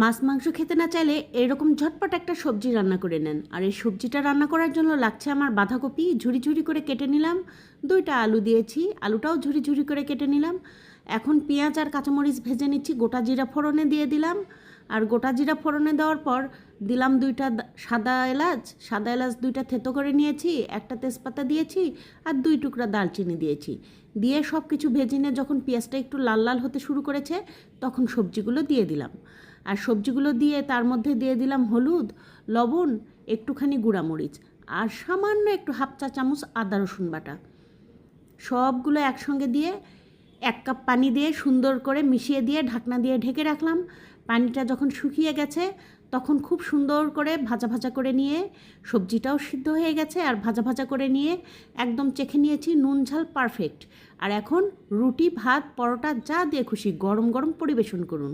মাছ মাংস খেতে না চাইলে এরকম ঝটপট একটা সবজি রান্না করে নেন। আর এই সবজিটা রান্না করার জন্য লাগছে আমার বাঁধাকপি ঝুরি ঝুরি করে কেটে নিলাম, 2টা আলু দিয়েছি, আলুটাও ঝুরি ঝুরি করে কেটে নিলাম। এখন পেঁয়াজ আর কাঁচামরিচ ভেজে নিচ্ছি, গোটা জিরা ফোড়নে দিয়ে দিলাম। আর গোটা জিরা ফোড়নে দেওয়ার পর দিলাম 2টা সাদা এলাচ 2টা থেতো করে নিয়েছি, একটা তেজপাতা দিয়েছি আর 2 টুকরা দারচিনি দিয়েছি। দিয়ে সব কিছু ভেজে নিয়ে যখন পেঁয়াজটা একটু লাল লাল হতে শুরু করেছে তখন সবজিগুলো দিয়ে দিলাম। আর সবজিগুলো দিয়ে তার মধ্যে দিয়ে দিলাম হলুদ, লবণ, একটুখানি গুঁড়ামরিচ আর সামান্য একটু 1/2 চা চামচ আদা রসুন বাটা। সবগুলো একসঙ্গে দিয়ে 1 কাপ পানি দিয়ে সুন্দর করে মিশিয়ে দিয়ে ঢাকনা দিয়ে ঢেকে রাখলাম। পানিটা যখন শুকিয়ে গেছে তখন খুব সুন্দর করে ভাজা ভাজা করে নিয়ে, সবজিটাও সিদ্ধ হয়ে গেছে আর ভাজা ভাজা করে নিয়ে একদম চেখে নিয়েছি, নুন ঝাল পারফেক্ট। আর এখন রুটি, ভাত, পরোটা যা দিয়ে খুশি গরম গরম পরিবেশন করুন।